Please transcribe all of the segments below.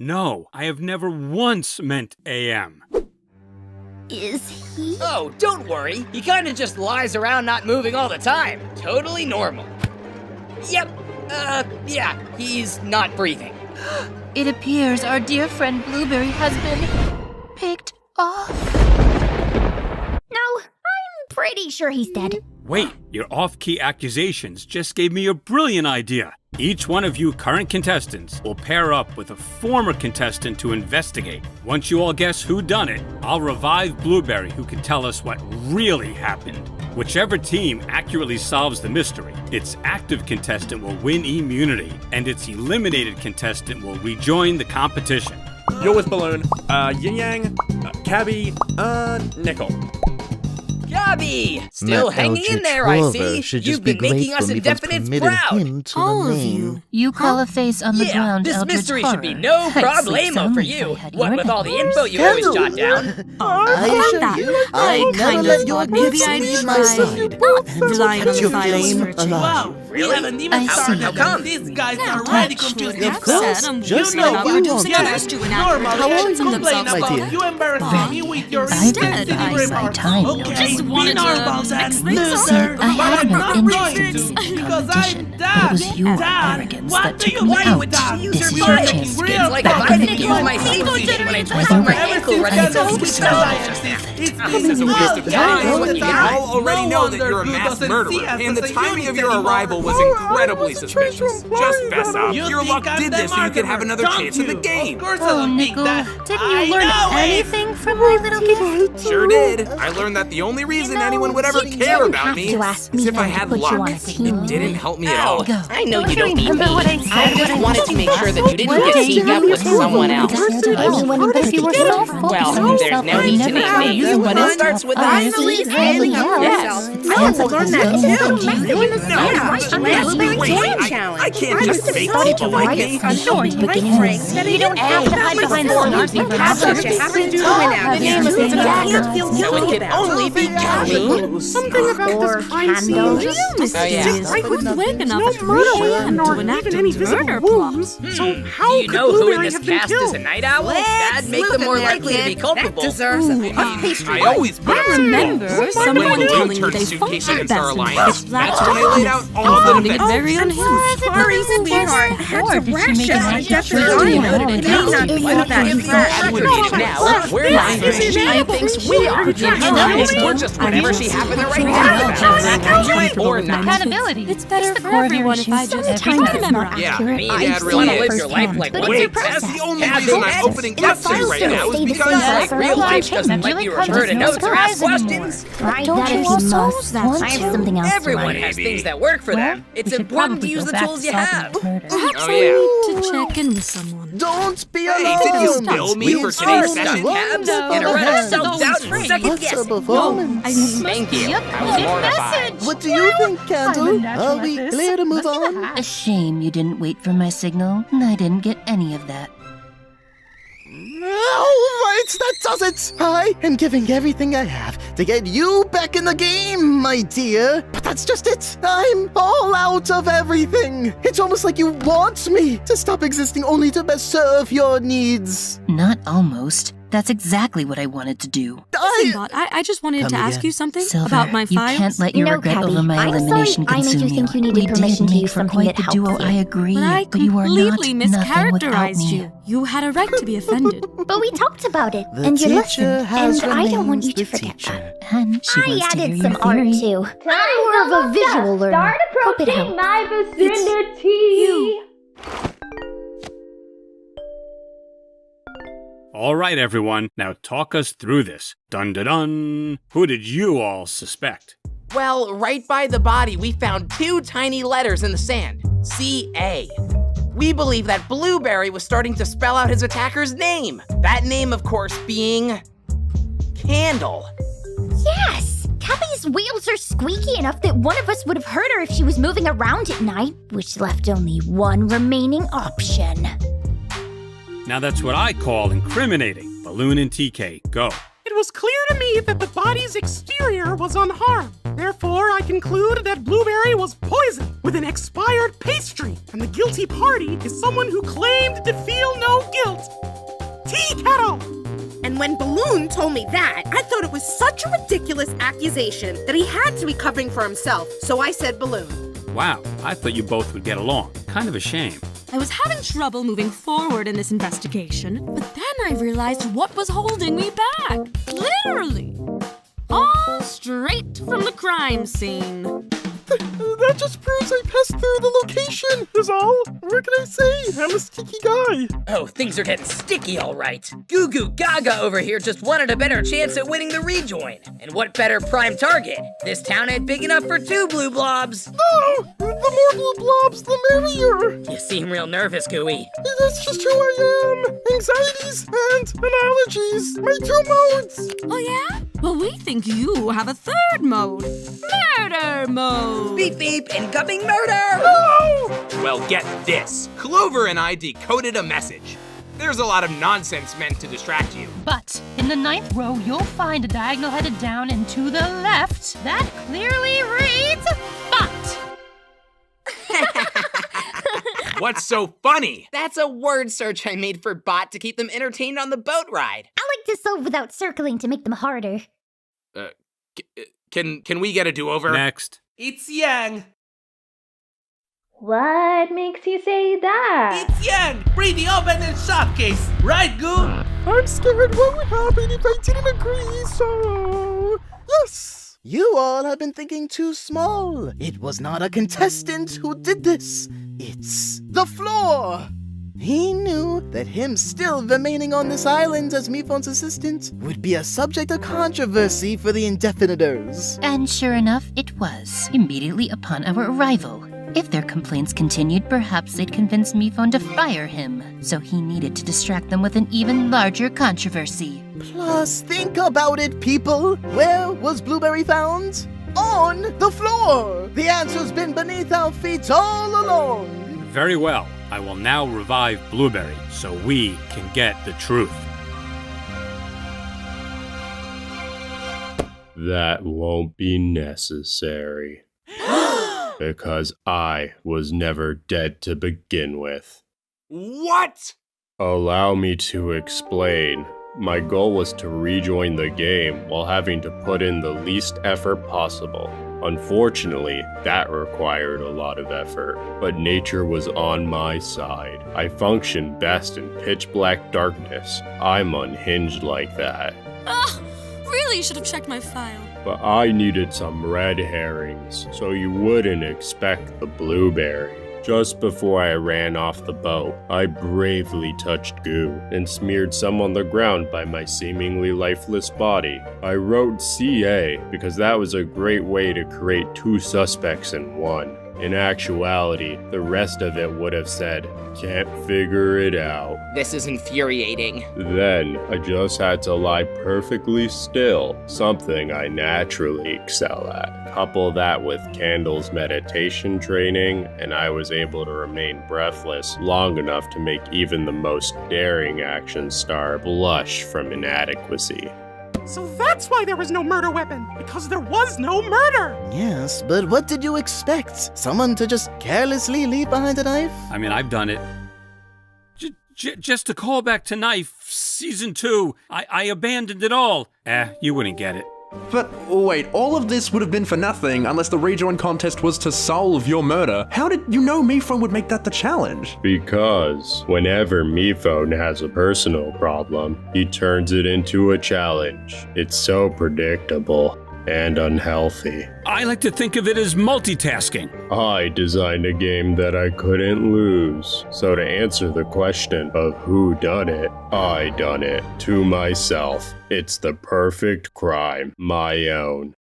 No, I have never once meant AM. Is he? Oh, don't worry. He kinda just lies around not moving all the time. Totally normal. Yep. Yeah, he's not breathing. It appears our dear friend Blueberry has been picked off. No, I'm pretty sure he's dead. Wait, your off-key accusations just gave me a brilliant idea. Each one of you current contestants will pair up with a former contestant to investigate. Once you all guess who done it, I'll revive Blueberry, who can tell us what really happened. Whichever team accurately solves the mystery, its active contestant will win immunity, and its eliminated contestant will rejoin the competition. Yo with Balloon, Yin Yang, Cabby, Nickel. Gabby! Still hanging in there, I see. You've been making us indefinites proud. All of you. You call a face on the ground, this Eldritch mystery Horror. should be no I'd sleep problemo for soundly if you. I had What your with all the number. info you always jot down. I kind of thought maybe I'd try relying on the files for a change. Wow, Really? I see. How come? These guys are already confused. Of course, You know we're you reducing want others to normal. inaccurate Complain themselves. about you embarrassing me with your Instead, insensitive I buy remarks. time. Okay, Just wanted to normals mix and things up. loser. I had But no I'm interest in going this to, because competition. I'm It done. was your Done. arrogance What that do took you me want out. with that? This is your Fine. chance to It's get like back if I in the didn't use game. my save station when I twisted Whether my ankle right I at the think switch so. This is a waste of time. Is what you We got. all already know that you're a mass murderer, and the timing of your arrival was incredibly suspicious. Just fess up. Your luck did this so you could have another chance in the game. Of course I Oh, don't think Nickel, that. didn't you learn anything from my little gift? Sure did. I learned that the only reason anyone would ever you care didn't about have me to ask is me if I to had put you luck. on a team. It didn't help me at all. Go. I know you don't need me. Remember what I I said just when I wanted to make sure that you didn't get What? teamed up with someone else. Anyone If you were so investigating? focused Well, on there's yourself, no I need to never name thought names, you but would. it starts with I an see. Standing up for Yes. yourself. Sounds like learned you're that still too. doing the I can't just fake people like me. You don't have to hide behind scenes. You have to do The name is so it can only be Gabby. Something about this crime scene just mysterious. I couldn't wake enough at 3 a.m. to enact a murder plot. So how Do you could know who in Blueberry this have been cast is a killed? night owl? That'd make them more likely to be culpable. I always put up I remember someone when telling Blue me turned they suitcase fought against our Beth alliance. and That's when I laid out all of the finding it defense. very unhinged. Sorry, sweetheart. Or did she make an extra Clearly for noted you? it down. Now, we're lying. She thinks we are. We're just whatever she happened to write down about. Or not. Accountability. It's better for core of everyone your if I issues. just Every try time. to memorize. Yeah, accurate. me I've and Dad seen really it live your life firsthand. like But one it's a big process. That's the only Yeah, reason I'm that's- opening Dexter right now is because Like real life doesn't let you refer to notes or ask questions. Try Don't that you if all you suppose must. that's I have something else to Everyone learn. has things that work for them. It's important to use the tools you have. Perhaps Oh, I need to check in with someone. Don't be Hey, alarmed. did you bill me for today's session? Cabs, get rid of self-doubt and second What's a guessing. performance? Thank you. I was mortified. What do you think, Candle? Are we clear to move on? A shame you didn't wait for my signal. I didn't get any of that. All right, that does it. I am giving everything I have to get you back in the game, my dear. But that's just it. I'm all out of everything. It's almost like you want me to stop existing only to best serve your needs. Not almost. That's exactly what I wanted to do. I just wanted to Come ask again. you something Silver, about my you files. can't let your No, regret Cabby. over my I'm elimination sorry I made consume you think you needed We did permission to make use for something quite that the duo, helped you. I agree. But I you are not completely nothing without mischaracterized me. you. You had a right to be offended. But we talked about it, The and you teacher listened, has and I don't want you remained to the forget teacher. that. And she I wants to hear added your some art theory. too. I'm more of a visual learner. Start Hope it approaching helps. my vicinity. you. All right, everyone, now talk us through this. Dun dun dun. Who did you all suspect? Well, right by the body, we found 2 tiny letters in the sand. C-A. We believe that Blueberry was starting to spell out his attacker's name. That name, of course, being... Candle. Yes! Cabby's wheels are squeaky enough that one of us would have heard her if she was moving around at night, which left only one remaining option. Now that's what I call incriminating. Balloon and TK, go. It was clear to me that the body's exterior was unharmed. Therefore, I conclude that Blueberry was poisoned with an expired pastry, and the guilty party is someone who claimed to feel no guilt when Balloon told me that, I thought it was such a ridiculous accusation that he had to be covering for himself, so I said Balloon. Wow, I thought you both would get along. Kind of a shame. I was having trouble moving forward in this investigation, but then I realized what was holding me back. Literally. All straight from the crime scene. That just proves I passed through the location, is all. What can I say? I'm a sticky guy. Oh, things are getting sticky, all right. Goo Goo Gaga over here just wanted a better chance at winning the rejoin. And what better prime target? This town ain't big enough for 2 blue blobs. No! The more blue blobs, the merrier. You seem real nervous, Gooey. That's just who I am. Anxieties and allergies. My 2 modes. Oh yeah? Well, we think you have a 3rd mode. Murder mode. Beep beep, incoming murder! No! Well, get this. Clover and I decoded a message. There's a lot of nonsense meant to distract you. But in the 9th row, you'll find a diagonal headed down and to the left that clearly reads "but." What's so funny? That's a word search I made for bot to keep them entertained on the boat ride. I like to solve without circling to make them harder. Can we get a do-over? Next. It's Yang. What makes you say that? It's Yang! Bring the oven and shop case, right, Goo? I'm scared what would happen if I didn't agree, so... Yes! You all have been thinking too small. It was not a contestant who did this. It's the floor! He knew that him still remaining on this island as Miphone's assistant would be a subject of controversy for the indefiniters. And sure enough, it was, immediately upon our arrival. If their complaints continued, perhaps they'd convince Miphone to fire him, so he needed to distract them with an even larger controversy. Plus, think about it, people. Where was Blueberry found? On the floor! The answer's been beneath our feet all along. Very well. I will now revive Blueberry so we can get the truth. That won't be necessary. Because I was never dead to begin with. What? Allow me to explain. My goal was to rejoin the game while having to put in the least effort possible. Unfortunately, that required a lot of effort, but nature was on my side. I functioned best in pitch black darkness. I'm unhinged like that. Really should have checked my file. But I needed some red herrings, so you wouldn't expect the blueberry. Just before I ran off the boat, I bravely touched goo and smeared some on the ground by my seemingly lifeless body. I wrote CA because that was a great way to create 2 suspects in one. In actuality, the rest of it would have said, "Can't figure it out." This is infuriating. Then, I just had to lie perfectly still, something I naturally excel at. Couple that with Candle's meditation training, and I was able to remain breathless long enough to make even the most daring action star blush from inadequacy. So that's why there was no murder weapon, because there was no murder! Yes, but what did you expect? Someone to just carelessly leave behind a knife? I mean, I've done it. Just to call back to Knife Season 2, I abandoned it all. You wouldn't get it. But wait, all of this would have been for nothing unless the rejoin contest was to solve your murder. How did you know Miphone would make that the challenge? Because whenever Miphone has a personal problem, he turns it into a challenge. It's so predictable and unhealthy. I like to think of it as multitasking. I designed a game that I couldn't lose. So to answer the question of who done it, I done it to myself. It's the perfect crime, my own.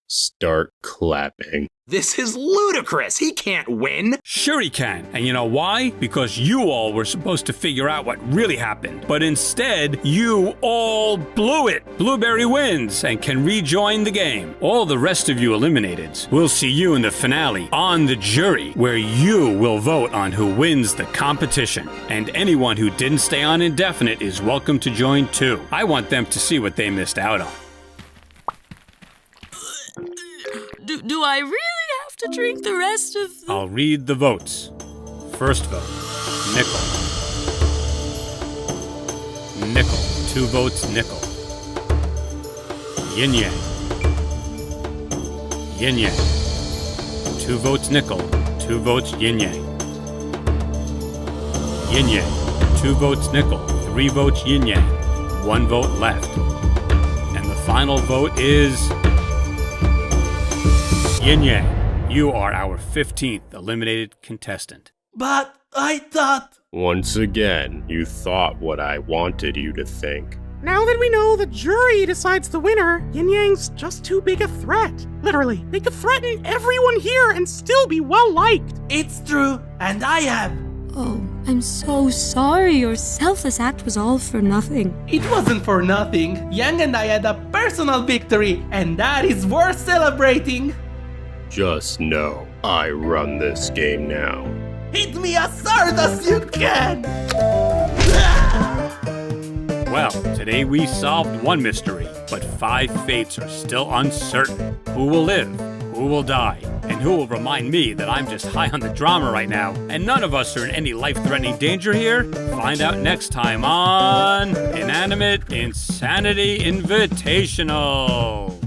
Start clapping. This is ludicrous. He can't win. Sure he can. And you know why? Because you all were supposed to figure out what really happened. But instead, you all blew it. Blueberry wins and can rejoin the game. All the rest of you eliminated. We'll see you in the finale on the jury, where you will vote on who wins the competition. And anyone who didn't stay on indefinite is welcome to join too. I want them to see what they missed out on. Do I really have to drink the rest of the... I'll read the votes. First vote, Nickel. Nickel, 2 votes nickel. Yin yang. Yin yang. 2 votes nickel, 2 votes yin yang. Yin yang. 2 votes nickel, 3 votes yin yang. 1 vote left. And the final vote is yin yang. You are our 15th eliminated contestant. But I thought... Once again, you thought what I wanted you to think. Now that we know the jury decides the winner, Yin Yang's just too big a threat. Literally, they could threaten everyone here and still be well liked. It's true, and I have. Oh, I'm so sorry. Your selfless act was all for nothing. It wasn't for nothing. Yang and I had a personal victory, and that is worth celebrating. Just know, I run this game now. Hit me as hard as you can! Well, today we solved one mystery, but 5 fates are still uncertain. Who will live? Who will die? And who will remind me that I'm just high on the drama right now, and none of us are in any life-threatening danger here? Find out next time on Inanimate Insanity Invitational.